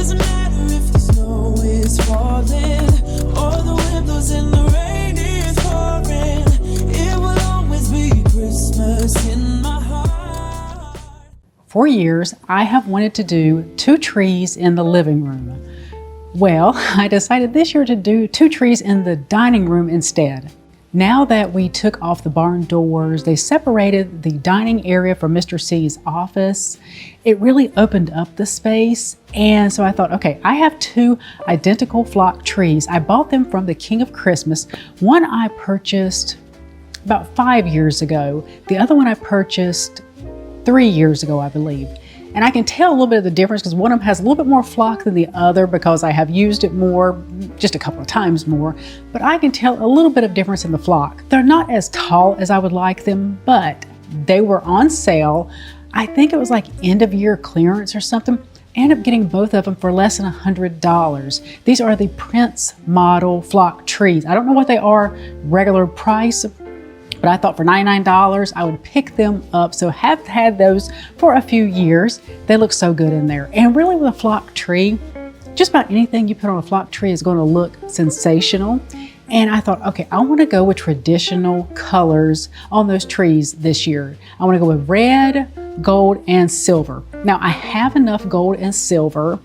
doesn't matter if the snow is falling or the wind blows and the rain is pouring. It will always be Christmas in my heart. For years, I have wanted to do 2 trees in the living room. Well, I decided this year to do 2 trees in the dining room instead. Now that we took off the barn doors, they separated the dining area from Mr. C's office. It really opened up the space. And so I thought, okay, I have 2 identical flock trees. I bought them from the King of Christmas. One I purchased about 5 years ago. The other one I purchased 3 years ago, I believe. And I can tell a little bit of the difference because one of them has a little bit more flock than the other because I have used it more, just a couple of times more, but I can tell a little bit of difference in the flock. They're not as tall as I would like them, but they were on sale. I think it was like end of year clearance or something. I ended up getting both of them for less than $100. These are the Prince model flock trees. I don't know what they are regular price, but I thought for $99 I would pick them up. So have had those for a few years. They look so good in there. And really with a flock tree, just about anything you put on a flock tree is going to look sensational. And I thought, okay, I want to go with traditional colors on those trees this year. I want to go with red, gold, and silver. Now I have enough gold and silver,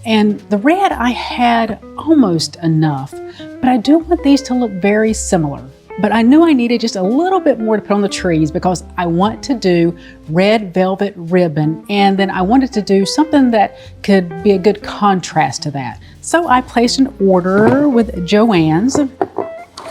and the red I had almost enough, but I do want these to look very similar. But I knew I needed just a little bit more to put on the trees because I want to do red velvet ribbon, and then I wanted to do something that could be a good contrast to that. So I placed an order with Joann's,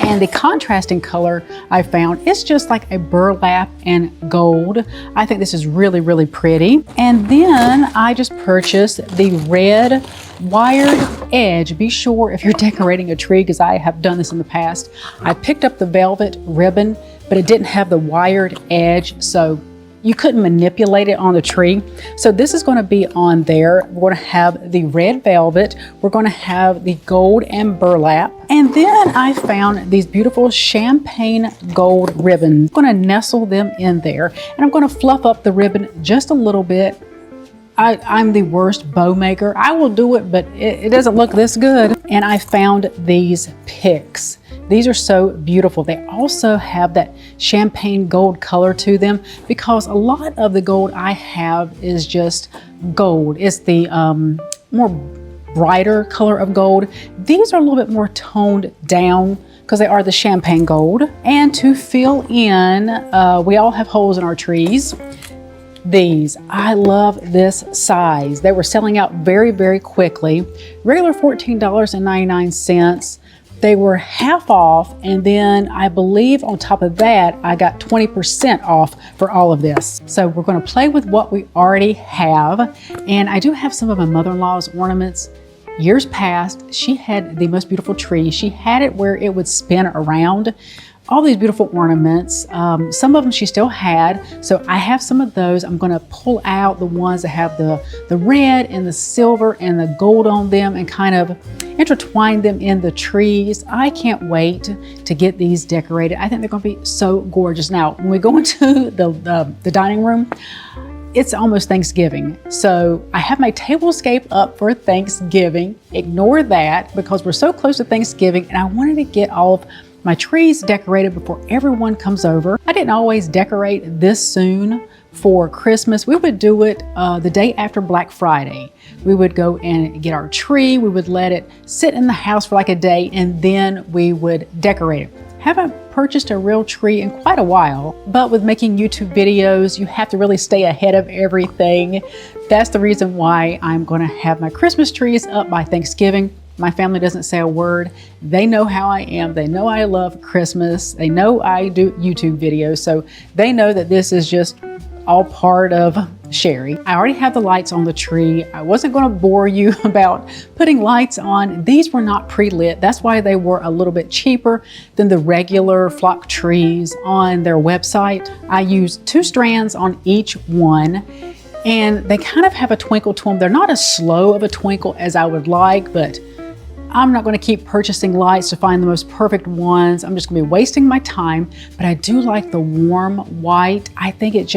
and the contrasting color I found is just like a burlap and gold. I think this is really, really pretty. And then I just purchased the red wired edge. Be sure if you're decorating a tree, because I have done this in the past, I picked up the velvet ribbon, but it didn't have the wired edge, so you couldn't manipulate it on the tree. So this is going to be on there. We're going to have the red velvet. We're going to have the gold and burlap. And then I found these beautiful champagne gold ribbons. I'm going to nestle them in there, and I'm going to fluff up the ribbon just a little bit. I'm the worst bow maker. I will do it, but it doesn't look this good. And I found these picks. These are so beautiful. They also have that champagne gold color to them because a lot of the gold I have is just gold. It's the more brighter color of gold. These are a little bit more toned down because they are the champagne gold. And to fill in, we all have holes in our trees. These, I love this size. They were selling out very, very quickly. Regular $14.99. They were half off, and then I believe on top of that, I got 20% off for all of this. So we're going to play with what we already have. And I do have some of my mother-in-law's ornaments. Years past, she had the most beautiful tree. She had it where it would spin around. All these beautiful ornaments. Some of them she still had, so I have some of those. I'm going to pull out the ones that have the red and the silver and the gold on them and kind of intertwine them in the trees. I can't wait to get these decorated. I think they're going to be so gorgeous. Now, when we go into the dining room, it's almost Thanksgiving. So I have my tablescape up for Thanksgiving. Ignore that because we're so close to Thanksgiving, and I wanted to get all of my trees decorated before everyone comes over. I didn't always decorate this soon for Christmas. We would do it the day after Black Friday. We would go and get our tree. We would let it sit in the house for like a day, and then we would decorate it. Haven't purchased a real tree in quite a while, but with making YouTube videos, you have to really stay ahead of everything. That's the reason why I'm gonna have my Christmas trees up by Thanksgiving. My family doesn't say a word. They know how I am. They know I love Christmas. They know I do YouTube videos. So they know that this is just all part of Sherry. I already have the lights on the tree. I wasn't going to bore you about putting lights on. These were not pre-lit. That's why they were a little bit cheaper than the regular flock trees on their website. I used 2 strands on each one, and they kind of have a twinkle to them. They're not as slow of a twinkle as I would like, but I'm not going to keep purchasing lights to find the most perfect ones. I'm just going to be wasting my time, but I do like the warm white. I think it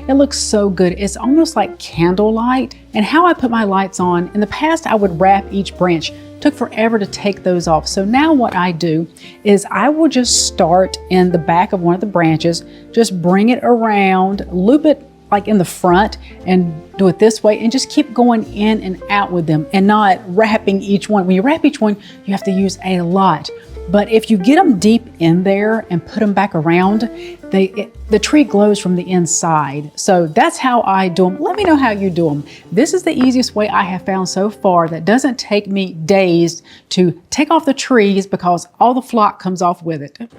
looks so good. It's almost like candlelight. And how I put my lights on, in the past I would wrap each branch. Took forever to take those off. So now what I do is I will just start in the back of one of the branches, just bring it around, loop it like in the front and do it this way, and just keep going in and out with them and not wrapping each one. When you wrap each one, you have to use a lot. But if you get them deep in there and put them back around, the tree glows from the inside. So that's how I do them. Let me know how you do them. This is the easiest way I have found so far that doesn't take me days to take off the trees because all the flock comes off with it.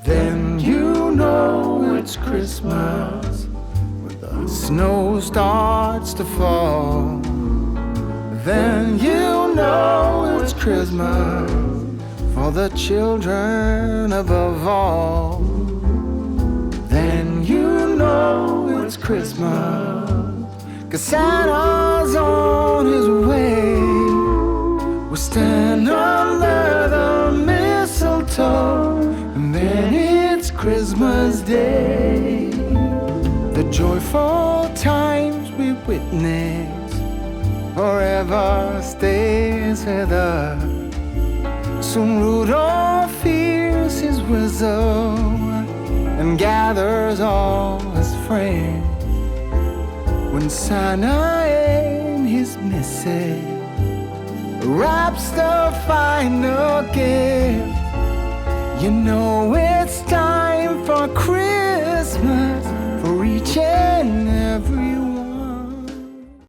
Then you know it's Christmas when the snow starts to fall. Then you know it's Christmas for the children above all. Then you know it's Christmas 'cause Santa's on his way. We stand under the mistletoe, and then it's Christmas Day. The joyful times we witness forever stays with us. Soon Rudolph hears his whistle and gathers all his friends. When Santa and his missus wraps the final gift, you know it's time for Christmas.